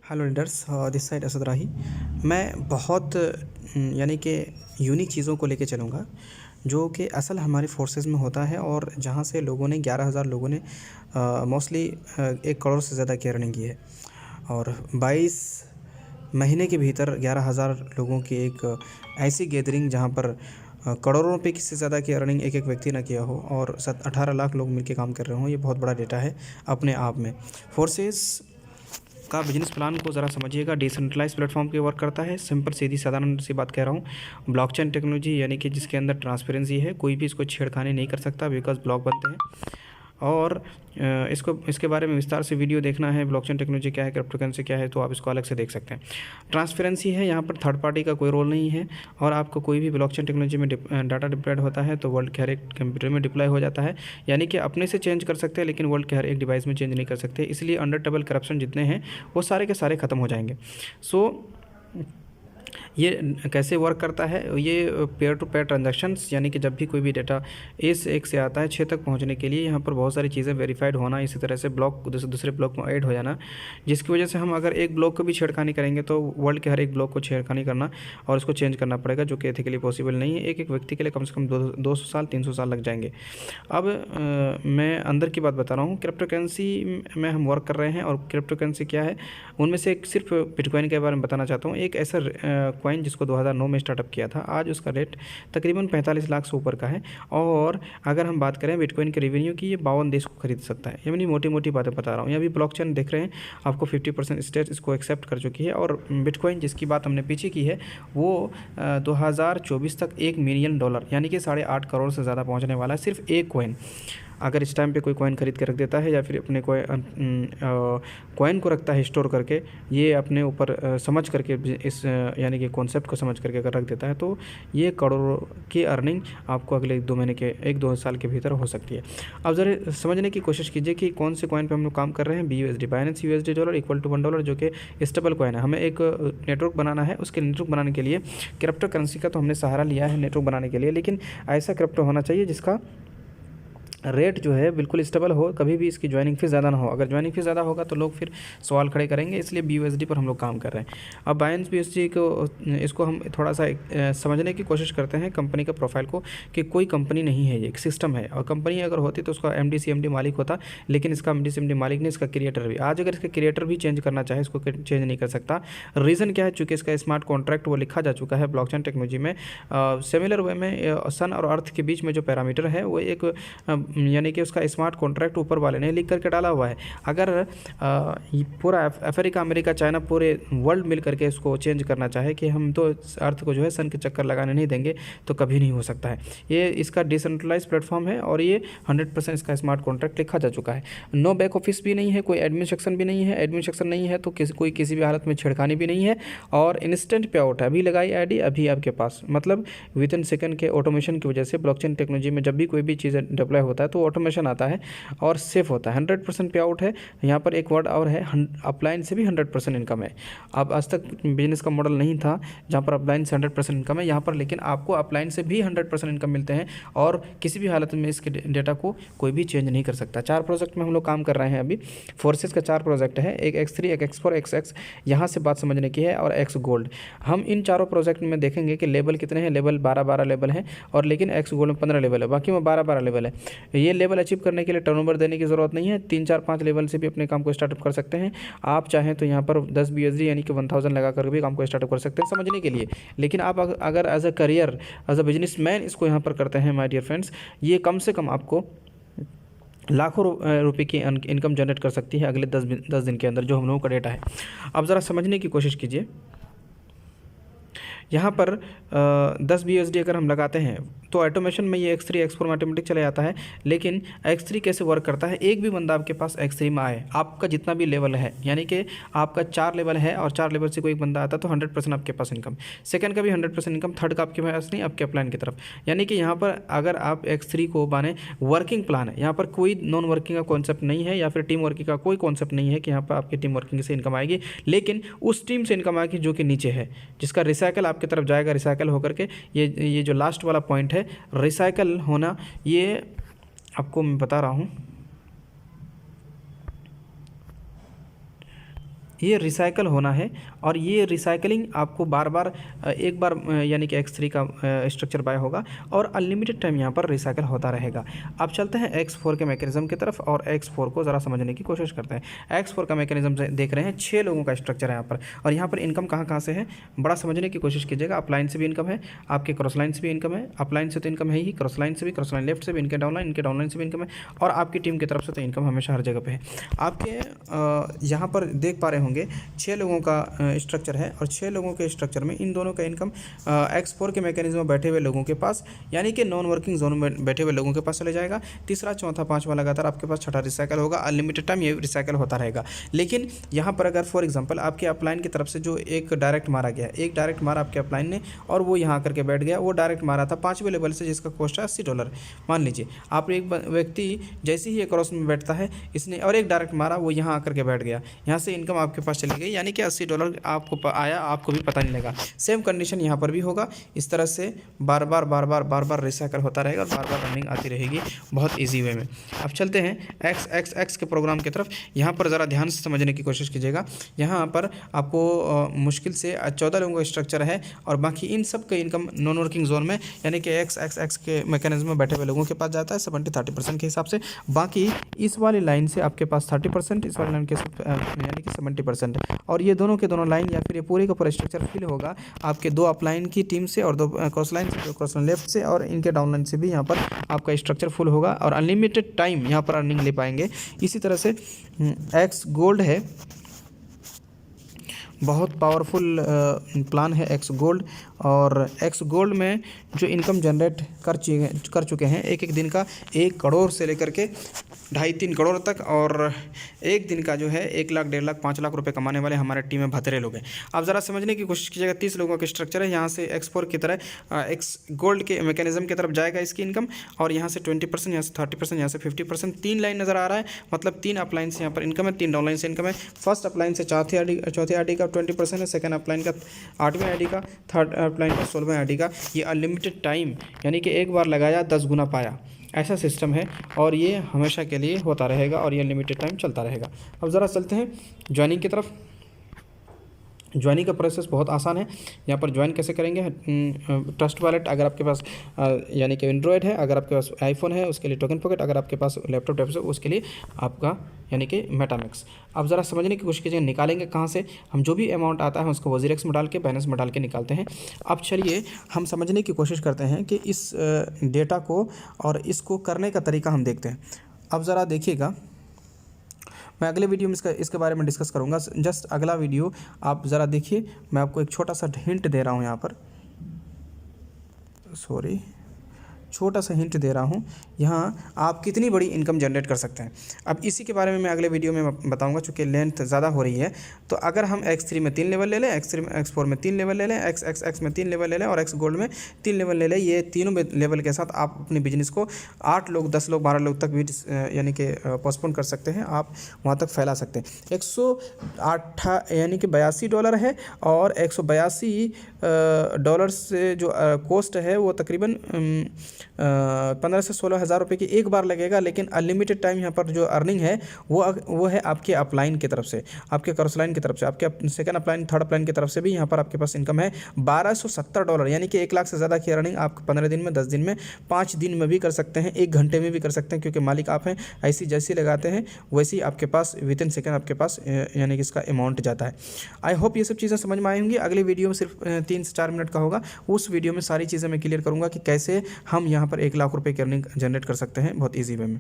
Hello leaders, this side Asad Rahi. मैं बहुत यानी कि यूनिक चीज़ों को लेके चलूँगा जो कि असल हमारे फोर्सेस में होता है और जहाँ से लोगों ने 11,000 लोगों ने मोस्टली 1 करोड़ से ज़्यादा की अर्निंग की है और 22 महीने के भीतर 11,000 लोगों की एक ऐसी गैदरिंग जहाँ पर करोड़ों रुपए की से ज़्यादा की अर्निंग एक एक व्यक्ति ना किया हो और 18 लाख लोग मिलकर काम कर रहे हों। ये बहुत बड़ा डेटा है अपने आप में। फोर्सेस का बिजनेस प्लान को ज़रा समझिएगा। डिसेंट्रलाइज प्लेटफॉर्म पे वर्क करता है। सिंपल सीधी साधारण सी बात कह रहा हूँ। ब्लॉकचेन टेक्नोलॉजी यानी कि जिसके अंदर ट्रांसपेरेंसी है, कोई भी इसको छेड़खानी नहीं कर सकता बिकॉज ब्लॉक बनते हैं। और इसके बारे में विस्तार से वीडियो देखना है, ब्लॉकचेन टेक्नोलॉजी क्या है, क्रिप्टो करेंसी क्या है, तो आप इसको अलग से देख सकते हैं। ट्रांसपेरेंसी है, यहाँ पर थर्ड पार्टी का कोई रोल नहीं है और आपको कोई भी ब्लॉकचेन टेक्नोलॉजी में डाटा डिप्लॉयड होता है तो वर्ल्ड के हर एक कंप्यूटर में डिप्लॉय हो जाता है। यानी कि अपने से चेंज कर सकते हैं लेकिन वर्ल्ड के हर एक डिवाइस में चेंज नहीं कर सकते। इसलिए अंडर टेबल करप्शन जितने हैं वो सारे के सारे ख़त्म हो जाएंगे। सो ये कैसे वर्क करता है? ये पेयर टू पेयर ट्रांजैक्शंस, यानी कि जब भी कोई भी डेटा इस एक से आता है 6 तक पहुंचने के लिए यहाँ पर बहुत सारी चीज़ें वेरीफाइड होना, इसी तरह से ब्लॉक दूसरे ब्लॉक में ऐड हो जाना, जिसकी वजह से हम अगर एक ब्लॉक को भी छेड़खानी करेंगे तो वर्ल्ड के हर एक ब्लॉक को छेड़खानी करना और उसको चेंज करना पड़ेगा, जो कि एथिकली पॉसिबल नहीं है। एक एक व्यक्ति के लिए कम से कम 200 साल 300 साल लग जाएंगे। अब मैं अंदर की बात बता रहा हूँ। क्रिप्टो करेंसी में हम वर्क कर रहे हैं और क्रिप्टो करेंसी क्या है उनमें से एक सिर्फ बिटकॉइन के बारे में बताना चाहता हूँ। एक ऐसा कॉइन जिसको 2009 में स्टार्टअप किया था, आज उसका रेट तकरीबन 45 लाख से ऊपर का है। और अगर हम बात करें बिटकॉइन के रेवेन्यू की, ये 52 देश को खरीद सकता है। यानी मोटी मोटी बातें बता रहा हूँ। यहाँ भी ब्लॉकचेन देख रहे हैं आपको 50% स्टेट इसको एक्सेप्ट कर चुकी है और बिटकॉइन जिसकी बात हमने पीछे की है वो 2024 तक $1 मिलियन यानी कि 8.5 करोड़ से ज़्यादा पहुँचने वाला है सिर्फ एक कॉइन। अगर इस टाइम पे कोई कॉइन खरीद के रख देता है या फिर अपने कॉइन को रखता है स्टोर करके, ये अपने ऊपर समझ करके इस यानी कि कॉन्सेप्ट को समझ करके अगर रख देता है तो ये करोड़ों की अर्निंग आपको अगले 1-2 साल के भीतर हो सकती है। अब ज़रा समझने की कोशिश कीजिए कि कौन से कॉइन पे हम लोग काम कर रहे हैं। BUSD Binance USD dollar equal to $1, जो कि स्टेबल कॉइन है। हमें एक नेटवर्क बनाना है, उसके नेटवर्क बनाने के लिए क्रिप्टो करेंसी का तो हमने सहारा लिया है नेटवर्क बनाने के लिए, लेकिन ऐसा क्रिप्टो होना चाहिए जिसका रेट जो है बिल्कुल स्टेबल हो, कभी भी इसकी ज्वाइनिंग फीस ज़्यादा ना हो। अगर ज्वाइनिंग फीस ज़्यादा होगा तो लोग फिर सवाल खड़े करेंगे, इसलिए BUSD पर हम लोग काम कर रहे हैं। अब बाइनेंस BUSD को इसको हम थोड़ा सा समझने की कोशिश करते हैं कंपनी का प्रोफाइल को, कि कोई कंपनी नहीं है, ये एक सिस्टम है। और कंपनी अगर होती तो उसका MD CMD मालिक होता, लेकिन इसका MD CMD मालिक नहीं, इसका क्रिएटर भी। आज अगर इसका क्रिएटर भी चेंज करना चाहे इसको चेंज नहीं कर सकता। रीज़न क्या है? चूँकि इसका स्मार्ट कॉन्ट्रैक्ट वो लिखा जा चुका है ब्लॉकचेन टेक्नोलॉजी में। सिमिलर वे में सन और अर्थ के बीच में जो पैरामीटर है वो एक यानी कि उसका स्मार्ट कॉन्ट्रैक्ट ऊपर वाले ने लिख करके डाला हुआ है। अगर पूरा अफ्रीका, अमेरिका, चाइना, पूरे वर्ल्ड मिल करके इसको चेंज करना चाहे कि हम तो अर्थ को जो है सन के चक्कर लगाने नहीं देंगे, तो कभी नहीं हो सकता है। ये इसका डिसेंट्रलाइज प्लेटफॉर्म है और ये 100% इसका स्मार्ट कॉन्ट्रैक्ट लिखा जा चुका है। नो बैक ऑफिस भी नहीं है, कोई एडमिन सेक्शन भी नहीं है। एडमिन सेक्शन नहीं है तो कोई किसी भी हालत में छेड़खानी भी नहीं है और इंस्टेंट पे आउट है। अभी लगाई ID, अभी आपके पास, मतलब विद इन सेकंड के ऑटोमेशन की वजह से ब्लॉकचेन टेक्नोलॉजी में जब भी कोई भी चीज़ डिप्लॉय होता है तो ऑटोमेशन आता है और सेफ होता है। 100% पे आउट है। यहाँ पर एक वर्ड और है, अपलाइन से भी 100% इनकम है। अब आज तक बिजनेस का मॉडल नहीं था जहाँ पर अपलाइन से 100% इनकम है, यहाँ पर लेकिन आपको अपलाइन से भी 100% इनकम मिलते हैं और किसी भी हालत में इसके डेटा को कोई भी चेंज नहीं कर सकता। 4 प्रोजेक्ट में हम लोग काम कर रहे हैं अभी। फोर्सेस का 4 प्रोजेक्ट है, एक X3, एक X4, XX, यहाँ से बात समझने की है, और X गोल्ड। हम इन चारों प्रोजेक्ट में देखेंगे कि लेवल कितने हैं। लेवल 12 लेवल हैं और लेकिन X गोल्ड में 15 लेवल है, बाकी में 12 लेवल है। ये लेवल अचीव करने के लिए टर्नओवर देने की ज़रूरत नहीं है। 3, 4, 5 लेवल से भी अपने काम को स्टार्टअप कर सकते हैं। आप चाहें तो यहाँ पर 10 BUSD यानी कि 1000 लगा कर भी काम को स्टार्टअप कर सकते हैं समझने के लिए। लेकिन आप अगर as a career, as a businessman इसको यहाँ पर करते हैं माय डियर फ्रेंड्स, ये कम से कम आपको लाखों रुपए की इनकम जनरेट कर सकती है अगले 10 दिन के अंदर, जो हम लोगों का डेटा है। अब ज़रा समझने की कोशिश कीजिए। यहाँ पर 10 BUSD अगर हम लगाते हैं तो ऑटोमेशन में ये X3 X4 में ऑटोमेटिक चला जाता है। लेकिन X3 कैसे वर्क करता है? एक भी बंदा आपके पास X3 में आए, आपका जितना भी लेवल है, यानी कि आपका 4 लेवल है और 4 लेवल से कोई एक बंदा आता है तो 100% आपके पास इनकम। सेकंड का भी 100% इनकम, थर्ड का आपके पास नहीं, आपके अपलाइन की तरफ। यानी कि यहाँ पर अगर आप X3 को माने वर्किंग प्लान है, यहाँ पर कोई नॉन वर्किंग का कॉन्सेप्ट नहीं है या फिर टीम वर्किंग का कोई कॉन्सेप्ट नहीं है कि यहाँ पर आपकी टीम वर्किंग से इनकम आएगी, लेकिन उस टीम से इनकम आएगी जो कि नीचे है, जिसका रिसाइकल आपकी तरफ जाएगा। रिसाइकल होकर के ये जो लास्ट वाला पॉइंट है रिसाइकल होना, ये आपको मैं बता रहा हूँ। ये रिसाइकल होना है और ये रिसाइकलिंग आपको बार बार एक बार यानी कि X3 का स्ट्रक्चर बाय होगा और अनलिमिटेड टाइम यहाँ पर रिसाइकल होता रहेगा। अब चलते हैं X4 के मैकेनिज्म की तरफ और X4 को ज़रा समझने की कोशिश करते हैं। X4 का मैकेनिज्म देख रहे हैं, 6 लोगों का स्ट्रक्चर है यहाँ पर और यहाँ पर इनकम कहाँ कहाँ से है बड़ा समझने की कोशिश कीजिएगा। अपलाइन से भी इनकम है, आपके क्रॉस लाइन से भी इनकम है, अपलाइन से तो इनकम है ही, क्रॉस लाइन से भी, क्रॉस लाइन लेफ्ट से भी, इनके डाउनलाइन से भी इनकम है और आपकी टीम की तरफ से तो इनकम हमेशा हर जगह पे है। आपके यहाँ पर देख पा रहे होंगे 6 लोगों का स्ट्रक्चर है और 6 लोगों के स्ट्रक्चर में इन दोनों का इनकम X4 के मैकेनिज्म में बैठे हुए लोगों के पास यानी कि नॉन वर्किंग जोन में बैठे हुए लोगों के पास चले जाएगा। तीसरा, चौथा, पांचवा लगातार आपके पास छठा रिसाइकल होगा, अनलिमिटेड टाइम ये रिसाइकल होता रहेगा। लेकिन यहाँ पर अगर फॉर एग्जांपल आपके अपलाइन की तरफ से जो एक डायरेक्ट मारा गया, एक डायरेक्ट मारा आपके अपलाइन ने और वो यहाँ करके बैठ गया, वो डायरेक्ट मारा था 5वें लेवल से जिसका कॉस्ट है $80। मान लीजिए आप एक व्यक्ति जैसे ही एक क्रॉस में बैठता है इसने और एक डायरेक्ट मारा, वो यहाँ आकर के बैठ गया, यहाँ से इनकम आपके पास चली गई यानी कि $80 आपको आया, आपको भी पता नहीं लगा। सेम कंडीशन यहाँ पर भी होगा। इस तरह से बार बार रिसाइकल होता रहेगा और बार बार रनिंग आती रहेगी बहुत ईजी वे में। अब चलते हैं एक्स के प्रोग्राम की तरफ। यहाँ पर ज़रा ध्यान से समझने की कोशिश कीजिएगा। यहाँ पर आपको मुश्किल से 14 लोगों का स्ट्रक्चर है और बाकी इन सब का इनकम नॉन वर्किंग जोन में यानी कि एक्स के मैकेनिज्म में बैठे हुए लोगों के पास जाता है 70-30% के हिसाब से। बाकी इस वाली लाइन से आपके पास 30%, इस वाली लाइन के यानी कि 70% और ये दोनों के दोनों लाइन या फिर ये पूरे का पूरा स्ट्रक्चर फिल होगा आपके 2 अपलाइन की टीम से और 2 क्रॉस लाइन से, 2 क्रॉस लाइन लेफ्ट से और इनके डाउन लाइन से भी यहाँ पर आपका स्ट्रक्चर फुल होगा और अनलिमिटेड टाइम यहाँ पर अर्निंग ले पाएंगे। इसी तरह से एक्स गोल्ड है, बहुत पावरफुल प्लान है एक्स गोल्ड और एक्स गोल्ड में जो इनकम जनरेट कर चुके हैं एक दिन का 1 करोड़ से लेकर के 2.5-3 करोड़ तक और एक दिन का जो है 1 लाख, 1.5 लाख, 5 लाख रुपए कमाने वाले हमारे टीम में भतरे लोग हैं। आप ज़रा समझने की कोशिश कीजिएगा। 30 लोगों का स्ट्रक्चर है, यहाँ से X4 की तरह एक्स गोल्ड के मैकेनिज्म की तरफ जाएगा इसकी इनकम और यहाँ से 20%, यहाँ से 30%, यहाँ से 50%, 3 लाइन नज़र आ रहा है, मतलब 3 अपलाइन से यहाँ पर इनकम है, 3 डाउनलाइन से इनकम है। फर्स्ट अपलाइन से चौथी आईडी का 20% है, सेकंड अपलाइन का 8वें आईडी का, थर्ड अपलाइन का 16वें आईडी का। ये अनलिमिटेड टाइम यानी कि एक बार लगाया 10 गुना पाया, ऐसा सिस्टम है और ये हमेशा के लिए होता रहेगा और ये लिमिटेड टाइम चलता रहेगा। अब ज़रा चलते हैं ज्वाइनिंग की तरफ। ज्वाइनिंग का प्रोसेस बहुत आसान है। यहाँ पर ज्वाइन कैसे करेंगे, ट्रस्ट वॉलेट अगर आपके पास यानी कि एंड्रॉयड है, अगर आपके पास आईफोन है उसके लिए टोकन पॉकेट, अगर आपके पास लैपटॉप है उसके लिए आपका यानी कि मेटामैक्स। अब ज़रा समझने की कोशिश कीजिए निकालेंगे कहाँ से। हम जो भी अमाउंट आता है उसको वजीरेक्स में डाल के बैलेंस में डाल के निकालते हैं। अब चलिए हम समझने की कोशिश करते हैं कि इस डेटा को और इसको करने का तरीका हम देखते हैं। अब ज़रा देखिएगा, मैं अगले वीडियो में इसके बारे में डिस्कस करूंगा। जस्ट अगला वीडियो आप ज़रा देखिए, मैं आपको एक छोटा सा हिंट दे रहा हूं यहाँ पर, छोटा सा हिंट दे रहा हूँ। यहाँ आप कितनी बड़ी इनकम जनरेट कर सकते हैं। अब इसी के बारे में मैं अगले वीडियो में बताऊँगा, चूँकि लेंथ ज़्यादा हो रही है। तो अगर हम X3 में 3 लेवल ले लें, X4 में 3 लेवल ले लें, X में 3 लेवल ले लें और X गोल्ड में 3 लेवल ले लें, ये तीनों लेवल के साथ आप अपने बिजनेस को 8 लोग, 10 लोग, 12 लोग तक भी यानी कि पोस्टपोन कर सकते हैं, आप वहाँ तक फैला सकते हैं। 108 यानी कि $82 है और $182 से जो कॉस्ट है वो तकरीबन 15 से 16 हज़ार रुपये की एक बार लगेगा। लेकिन अनलिमिटेड टाइम यहाँ पर जो अर्निंग है वो है आपके अपलाइन की तरफ से, आपके क्रॉस लाइन की तरफ से, आपके सेकंड अपलाइन, थर्ड अपलाइन की तरफ से भी यहाँ पर आपके पास इनकम है $1270 यानी कि 1 लाख से ज़्यादा की अर्निंग आप 15 दिन में, 10 दिन में, 5 दिन में भी कर सकते हैं, 1 घंटे में भी कर सकते हैं, क्योंकि मालिक आप हैं। ऐसी जैसी लगाते हैं वैसी आपके पास विद इन सेकेंड आपके पास यानी कि इसका अमाउंट जाता है। आई होप ये सब चीज़ें समझ में आई होंगी। अगले वीडियो में सिर्फ 3 से 4 मिनट का होगा, उस वीडियो में सारी चीज़ें मैं क्लियर करूँगा कि कैसे हम यहाँ पर 1 लाख रुपए की अर्निंग जनरेट कर सकते हैं बहुत ईजी वे में।